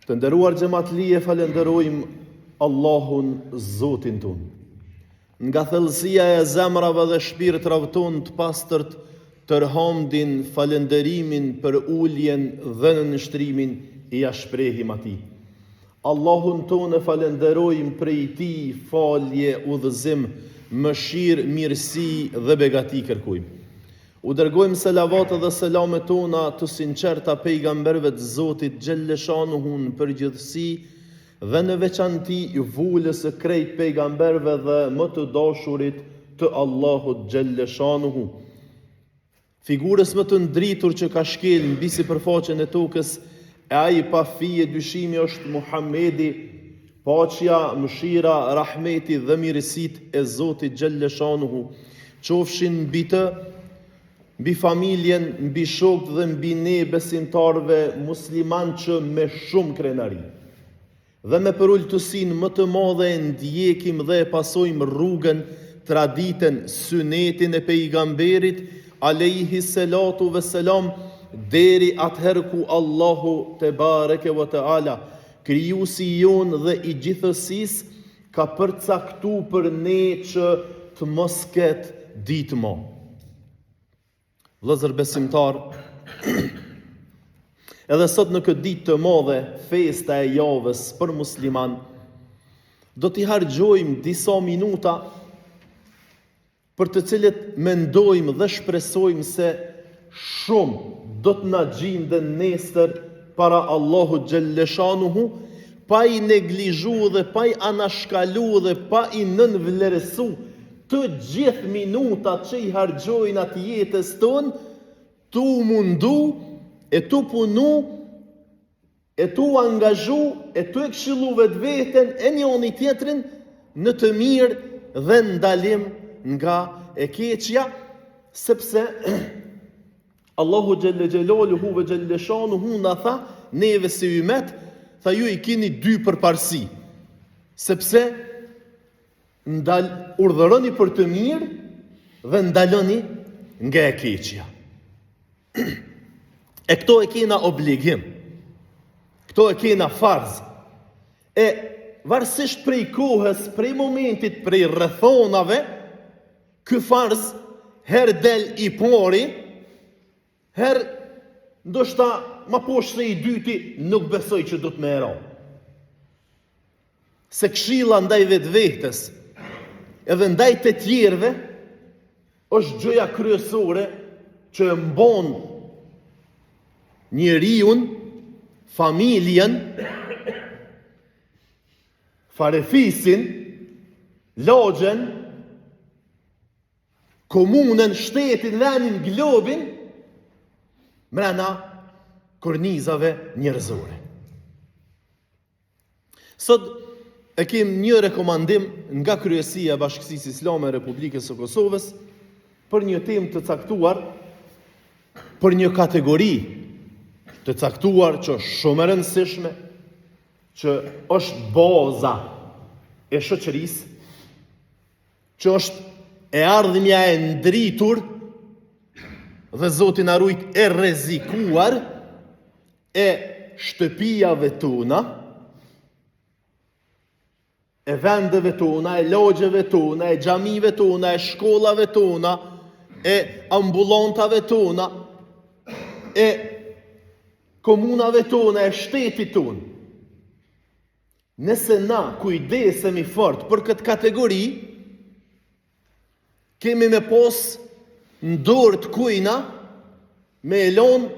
Të nderuar xhamatlie, falenderojmë Allahun Zotin ton. Nga thellësia e zemrave dhe shpirtrave ton të pastërt, tërhamdin, falenderimin për uljen dhe nënshtrimin i shprehim atij. Allahun ton e falenderojmë prej tij falje, udhëzim, mëshirë, mirësi dhe begati kërkojmë. U dërgojmë selavatë dhe selamet tona të sinqerta pejgamberëve të Zotit xhelleshanuhu në përgjithësi dhe në veçanti vulës së krejt pejgamberëve dhe më të dashurit të Allahut xhelleshanuhu. Figurës më të ndritur që ka shkel mbi sipërfaqen e tokës, e ai pa fije dyshimi është Muhamedi, paqja, mëshira, rahmeti dhe mirësitë e Zotit xhelleshanuhu qofshin mbi të, mbi familjen, mbi shokët dhe mbi ne besimtarve musliman që me shumë krenari dhe me përullëtësinë më të madhe ndjekim dhe pasojmë rrugën, traditën, sunetin e pejgamberit alayhi salatu vesselam deri atëherë ku Allahu te bareke ve teala, krijuesi jon dhe i gjithësisë, ka përcaktuar për ne që të mos ketë ditë më. Vëllezër besimtar, edhe sot në këtë ditë të madhe, festa e javës për musliman, do t'i harxojmë disa minuta për të cilët mendojmë dhe shpresojmë se shumë do të na gjenden nesër para Allahut xhelleshanuhu, pa i neglizhu dhe pa i anashkalu dhe pa i nënvlerësu të gjithë minutat që i harxojnë atë jetës tonë, tu mundu, e tu punu, e tu angazhu, e tu e këshillu vetveten e njëri tjetrin në të mirë dhe ndalim nga e keqja, sepse Allahu xhelle xhelaluhu ve xhelleshanuhu na tha, neve si ymet, tha ju i keni dy përparësi, sepse urdhëroni për të mirë dhe ndaloni nga e keqja. E këto e kena obligim, këto e kena farz. E varësisht prej kohës, prej momentit, prej rrethonave, ky farz herë del i pari, herë ndoshta ma poshtë se i dyti nuk besoj që do të më era. Se këshilla ndaj vetvetes edhe ndaj të tjerëve është gjëja kryesore që mbon njeriun, familjen, farefisin, lagjen, komunën, shtetin, vendin, globin, mrena kornizave njerëzore. Sot e kem një rekomandim nga Kryesia e Bashkësisë Islame e Republikës së Kosovës për një temë të caktuar, për një kategori të caktuar që është shumë e rëndësishme, që është baza e shoqërisë, që është e ardhmja e ndritur dhe Zoti na ruaj e rrezikuar e shtëpijave tona, e vendeve tona, e logjeve tona, e xhamive tona, e shkollave tona, e ambulantave tona, e komunave tona, e shtetit tonë. Nëse na kujdesemi fort për këtë kategori, kemi me pos në dorë të kujna me elon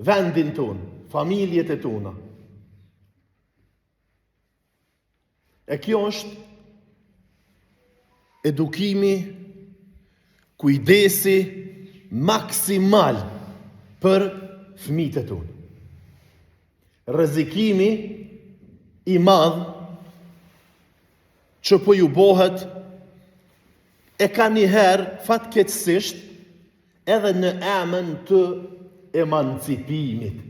vendin tonë, familjet e tona. E kjo është edukimi, kujdesi maksimal për fëmijët e tonë. Rrezikimi i madh që po ju bëhet e ka njëherë fatkeqësisht edhe në emën të emancipimit,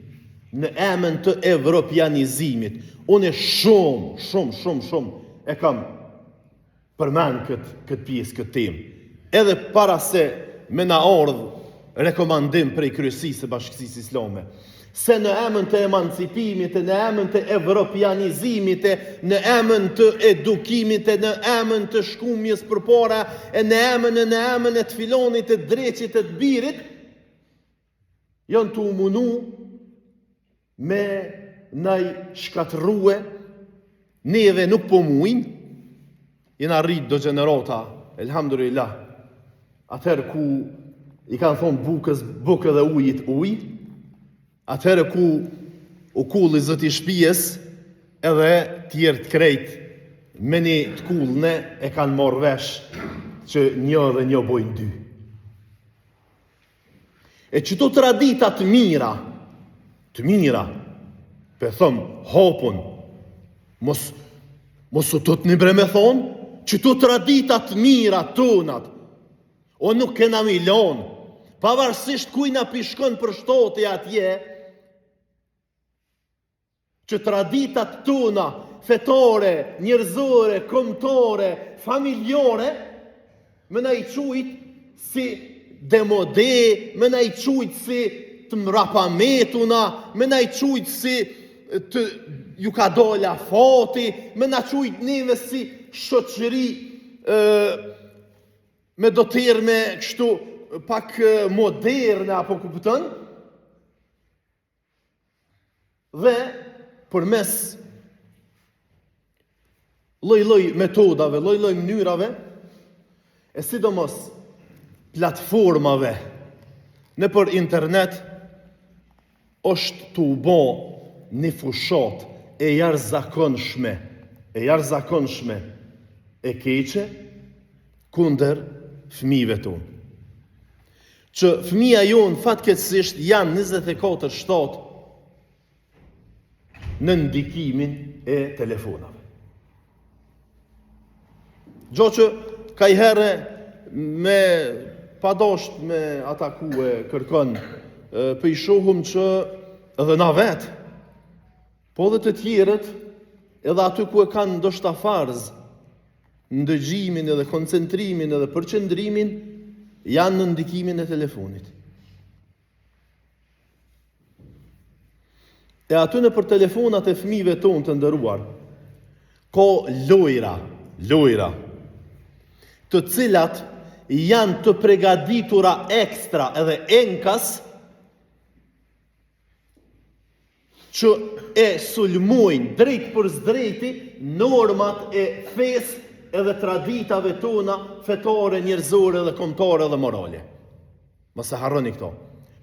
në emën të evropianizimit. Unë shumë e kam përmend këtë pjesë, këtë temë. Edhe para se me na ardh rekomandim prej Kryesisë së Bashkësisë Islame. Se në emën të emancipimit, në emën të evropianizimit, në emën të edukimit, në emën të shkumjes përpara, në emën e të filonit, të dreqit, të birit, janë të umunu me naj shkatrue, neve nuk po muin, jena rrit do gjenerata, elhamdulillah, atëherë ku i kanë thonë bukës, bukë dhe ujit uj, atëherë ku u kulli zëti shpijes, edhe tjerë të krejt, me një të kullne e kanë morë vesh, që një dhe një bojnë dy. E qëto tradita të mira, për thëmë, hopun, mos u të të një bre me thonë, qëto tradita të mira tonat, o nuk kena milon, pavarësisht kujna pishkon për shtote atje, që traditat tona, fetore, njerëzore, kombëtare, familjore, më na I qujt si demode, më na I qujt si të mrapametuna, më na I qujt si të ju ka dola fati, më na qujt neve si shoqëri me do terme kështu pak moderne apo kupton? Dhe përmes lloj-lloj metodave, lloj-lloj mënyrave, e sidomos platformave në për internet, është të u bo një fushat e jashtëzakonshme, e keqe kundër fëmijëve tonë. Që fëmija jonë fatkeqësisht janë 24/7 në ndikimin e telefonave. Gjo që ka I herë me padosht me atakue kërkon, për I shohum që edhe na vetë, po dhe të tjerët, edhe aty ku e kanë ndoshta farz, ndëgjimin edhe koncentrimin edhe përqendrimin, janë në ndikimin e telefonit. E aty në për telefonat e fëmijëve tonë të ndëruar, ka lojra, të cilat janë të pregaditura ekstra edhe enkas, që e sulmojnë drejt për zdrejti normat e fesë edhe traditave tona fetare, njerëzore dhe kombëtare dhe morale. Mos e harroni këto.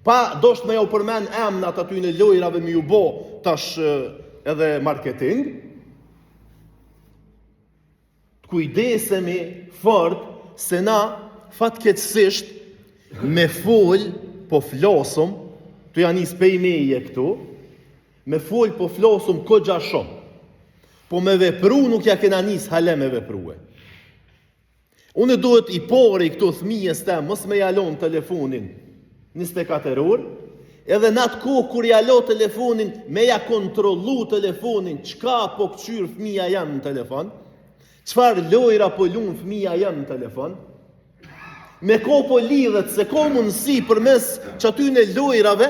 Pa dosht me ja u përmen emnat aty në lojrave me ju bo tash edhe marketing, të kujdesemi fort se na fatkeqësisht me fol po flosum, të janë nis pej meje këtu, me fol po flosum kogja shumë, po me vepru nuk ja kena nis hale me veprue. Unë duhet I pori këto fëmijës tem, mos me jalon telefonin 24 orë, edhe në atë kohë kur jalo telefonin, me ja kontrollu telefonin, qka po këqyr fëmija jam në telefon, qfar lojra po lunë fëmija jam në telefon, me ko po lidhet, se ko mundësi për mes që aty në lojrave,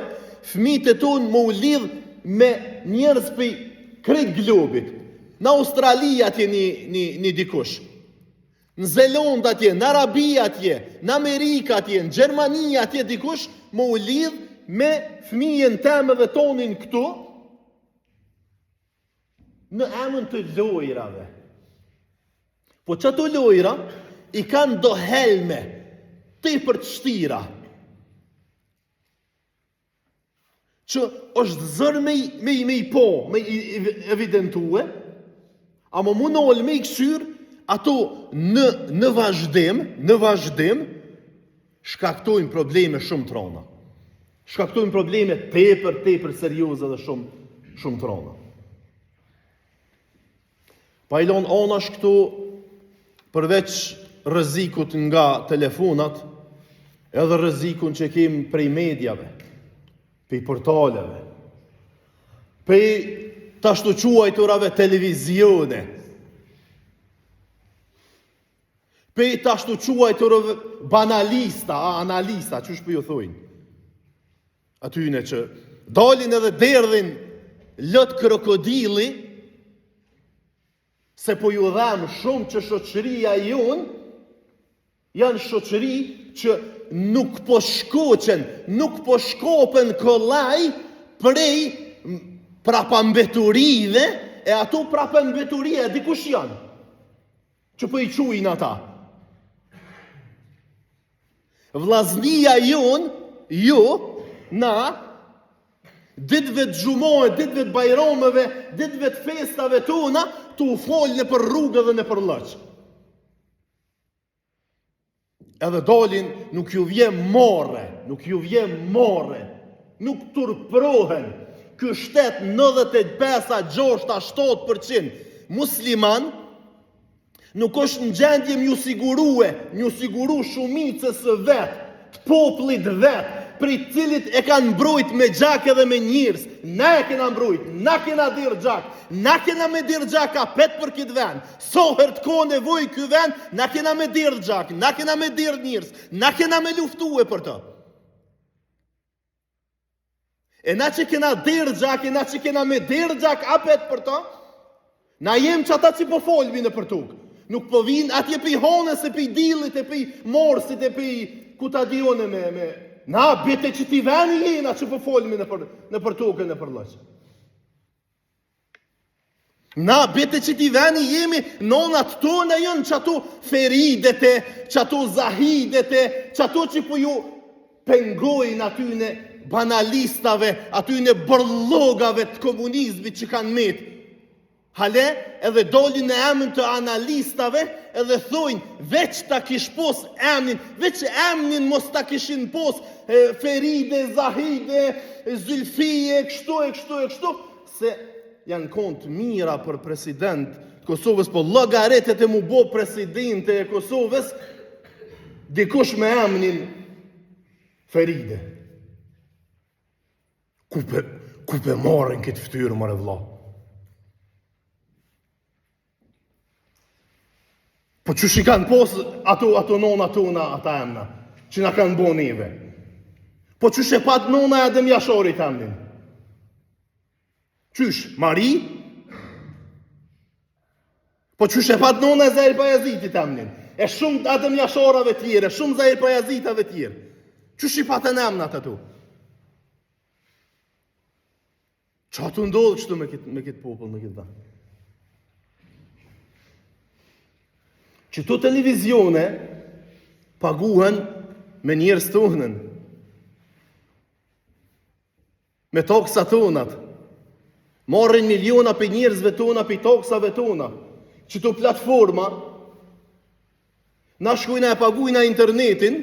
fëmijët e tonë më u lidh me njerëz për krejt globit. Në Australi atje një dikush, në Zelond atje, në Arabi atje, në Amerika atje, në Gjermani atje dikush, më u lidh me fëmijën teme dhe tonin këtu, në emën të lojrave. Po që ato lojra, I kanë do helme, te për të shtira, që është zërë me I po, me I evidentue, a më mundohë me I kësyr, ato në vazhdim, shkaktojnë probleme shumë trona. Shkaktojnë probleme tepër serioze dhe shumë trona. Pa I lon anash këtu, përveç rrezikut nga telefonat, edhe rrezikun që kemi prej medjave, prej portaleve, prej tashtu quajturave televizione, prej tashtu quajturave banalista, analista, qysh për ju thujnë? Atyne që Dalin edhe derdhin lot krokodili, se po ju dhem shumë që shoqëria jon janë shoqëri që nuk po shkoqen, nuk po shkopen kollaj prej prapambeturive, e ato prapambeturie dikush janë, që po i quajnë ata. Vllaznia jon, na, ditëve të xhumohet, ditëve të bajrameve, ditëve të festave tona, tu fol në për rrugë dhe në për lloç. Edhe dalin, nuk ju vjen morre, nuk turprohen. Ky shtet 95-6-7% musliman nuk është në gjendje m'ju siguru shumicës së vet, të popullit vet, për i cilit e kanë mbrojt me gjak edhe me njërës. Na e kena mbrojt, na kena dirë gjak, na kena me dirë gjak apet për këtë vend. Soher të ko nevoj ky vend, na kena me dirë gjak, na kena me dirë njërës, na kena me luftue për të. E na që kena dirë gjak, e na që kena me dirë gjak apet për të, na jem që ata që po folmi në për tukë. Nuk po vinë atje për i honës, e për i dilit, e për i morsit, e për i kutadione me... Na, bete që ti veni jena që po folmi në për tukën e për lloç. Na, bete që ti veni jemi, nonat tona jënë që ato feridete, që ato zahidete, që ato që po ju pengojnë atyne banalistave, atyne bërllogave të komunizmit që kanë metë. Hale, edhe dolin në emnin të analistave, edhe thojnë, veç ta kish pos emnin, veç emnin mos ta kishin pos Feride, Zahide, Zylfije, kështu, se janë kont mira për president Kosovës, po llogaretet e mu bo presidente e Kosovës, dikush me emnin Feride. Ku pe marrin këtë ftyrë, mare vlla? Po që shi kanë posë ato nona tona, ata emna, që na kanë bo neve. Po që she pat nona e Adem Jasharit emnin. Qysh, Mari? Po që she pat nona e Zahir Bajazitit emnin. E shumë Adem Jasharave tjere, shumë Zahir Bajazitave tjere. Që shi pat e në emnat ato? Që ato ndodhë kështu me këtë popull, me këtë vend? Që të televizione paguhen me njerëz tonën, me toksa tonat, marrin miliona për njerëzve tona, për toksave tona, që të platforma, na shkujna e paguina internetin,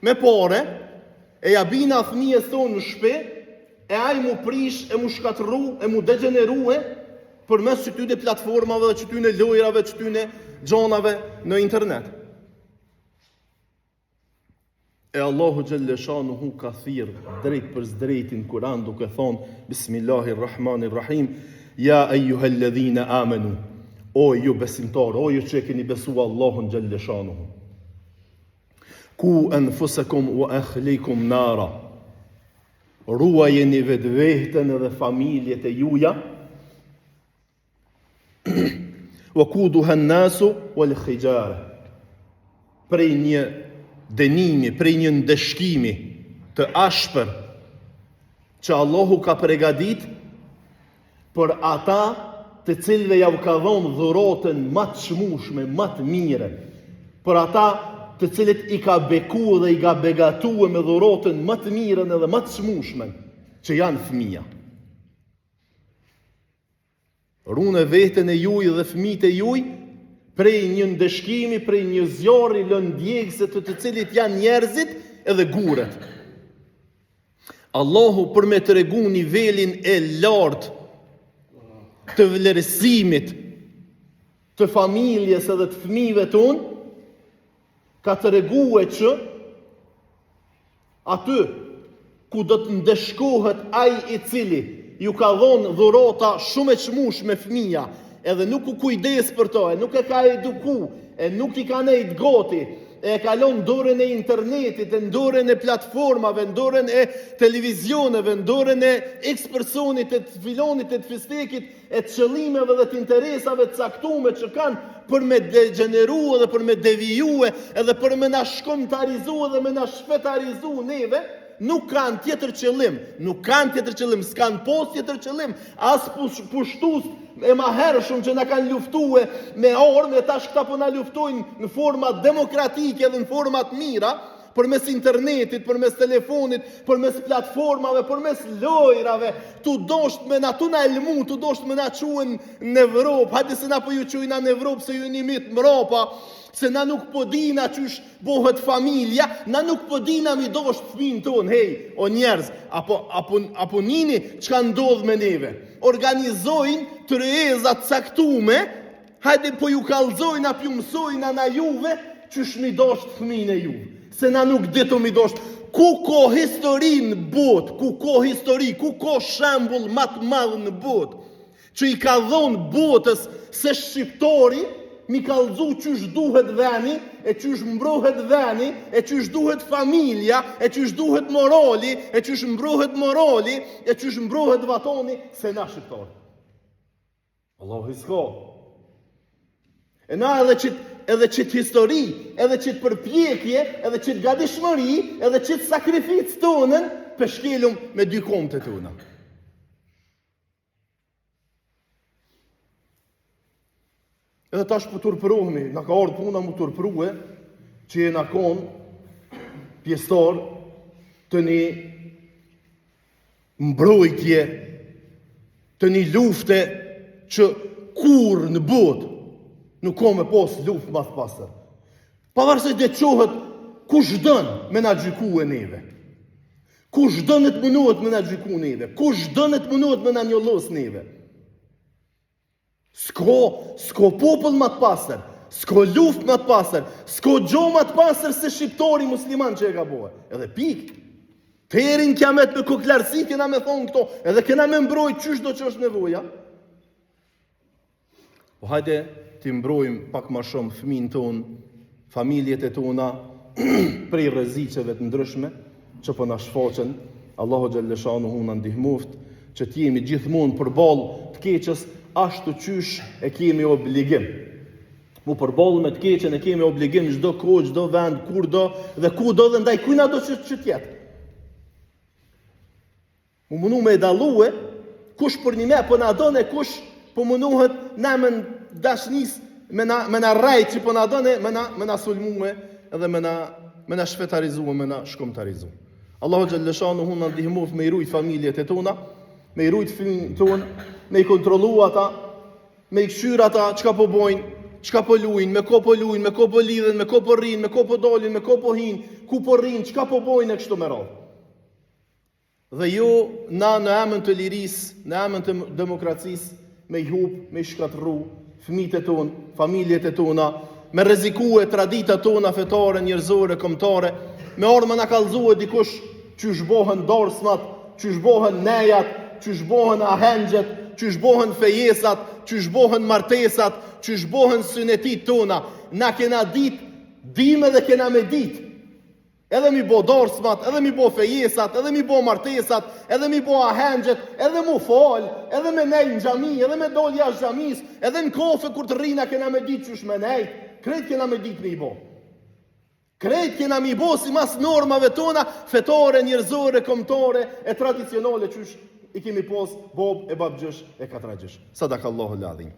me pare, e ja bina fëmijës tonë në shpe, e aj mu prish, e mu shkatru, e mu degenerue, për mes që tyne platformave dhe që tyne lojrave, që tyne gjonave në internet. E Allahu Gjellëshanuhu ka thirë drejt për zdrejtin Kur'an duke thonë Bismillahirrahmanirrahim, ja ejuhelledhina amenu, o ju besimtar, o ju që e keni besu Allahun Gjellëshanuhu, ku anfusakum wa ahlikum nara, ruajeni vetë vetën edhe familjet e juja, wa kuduha nasu wal hijara, prej një dënimi, prej një ndeshkimi të ashpër që Allahu ka përgatit për ata të cilëve ja u ka dhënë dhuratën më të çmueshme, më të mire, për ata të cilët i ka bekuar dhe i ka begatuar me dhuratën më të mirën edhe më të çmueshme, që janë fëmija. Rune veten e juj dhe fëmijët e juj prej një ndeshkimi, prej një zjarri lëndjegëse të cilit janë njerëzit edhe guret. Allahu për me të regu nivelin e lartë të vlerësimit të familjes edhe të fëmijëve tonë, ka të regue që aty ku do të ndeshkohet ai i cili ju ka dhonë dhurata shumë e çmueshme me fëmija, edhe nuk u kujdes për to, e nuk e ka eduku, e nuk i ka nejt gati, e kalon dorën e internetit, në dorën e platformave, në dorën e televizioneve, në dorën e X personit, e të filonit, e të fistekit, e të qëllimeve dhe të interesave të caktume që kanë për me degeneru dhe për me devijue edhe për me na shkomtarizu dhe me na shfetarizu neve, nuk kanë tjetër qëllim, s'kanë pos tjetër qëllim, as pushtus e mahershëm që na kanë luftue me orme, tash këta po na luftojnë në format demokratike dhe në format mira, përmes internetit, përmes telefonit, përmes platformave, përmes lojrave, tu dosht me na elmu, tu dosht me na quen në Evropë, hajde se na po ju quina në Evropë, se ju një mitë mrapa, se na nuk po dina qysh bohet familja, na nuk po dina mi dosht fëmin ton, hej, o njerëz, apo nini çka ndodh me neve, organizojnë të reezat caktume, hajde po ju kallzojnë, apo ju mësojnë na juve, qysh mi dosht fëmin e juve. Se na nuk ditu mi dosht, ku ko histori në bot, ku ko shembull matë madhë në bot, që i ka dhonë botës se shqiptori, mi kallzu qysh duhet veni, e qysh mbrohet veni, e qysh duhet familja, e qysh duhet morali, e qysh mbrohet morali, e qysh mbrohet vatoni, se na shqiptori. Allahu s'ka. E na edhe qëtë histori, edhe qëtë përpjekje, edhe qëtë gatishmëri, edhe qëtë sakrificë tonën, peshkelum me dy komët e tona. Edhe tash për turpërohemi, na ka ardhur puna mu turpërue, që e na konë pjesëtar të një mbrojtje, të një lufte që kur në botë nuk ka me pas luft mas pasër. Pavarësisht dhe qohet kush dën me na gjyku e neve. Kush dën e të mënohet me na gjyku neve. Kush dën e të mënohet me na njollos neve. S'ko popull ma të pasër, s'ko luft ma të pasër, s'ko gjo ma të pasër se shqiptori musliman që e ka bohe. Edhe pik. Terin kiamet me koklarsi kena me thonë këto, edhe kena me mbroj qysh do që është nevoja. Po hajde ti mbrojmë pak ma shumë fëmin tonë, familjet e tona, prej rreziqeve të ndryshme, që po na shfaqen, Allahu xhalleshanu hu na ndihmoft, që t'jemi gjithmonë përballë të keqës, ashtu qysh e kemi obligim. Mu përballë me të keqen e kemi obligim çdo kohë, çdo vend, kur do dhe ku do dhe ndaj kujna do që tjetë. Mu mundu me dalue, kush për një me po na done, kush po munduhet namen dashnis me na rajt që po na done, me na sulmume edhe me na shfetarizume, me na shkomtarizume. Allahu xhalleshanu hu na ndihmoft me i rujt familjet e tona, me i rujt fëmijët tonë, me i kontrollu ata, me i këshyr ata çka po bojnë, çka po luajnë, me ko po luajnë, me ko po lidhen, me ko po rrinë, me ko po dolin, me ko po hinë, ku po rrinë, çka po bojnë e kështu me radhë. Dhe jo na në emën të lirisë, në emën të demokracisë, me i hub, me i shkatërru fëmijët e tonë, familjet e tona, me rrezikue traditat tona fetare, njerëzore, kombëtare, me orë na kallzue dikush qysh bohen dorsmat, qysh bohen nejat, qysh bohen ahengjet, qysh bohen fejesat, qysh bohen martesat, qysh bohen synetit tona. Na kena dit, dime dhe kena me dit. Edhe mi bo dorsmat, edhe mi bo fejesat, edhe mi bo martesat, edhe mi bo ahengjet, edhe mu fal, edhe me nej në xhami, edhe me dol jashtë xhamis, edhe në kafe kur të rrina kena me dit qysh me nej, krejt kena me dit me i bo. Krejt kena mi bo si mas normave tona, fetare, njerëzore, kombëtare, e tradicionale qysh i kemi pos bob e babgjësh e katrajgjësh. Sadakallahu l-adhim.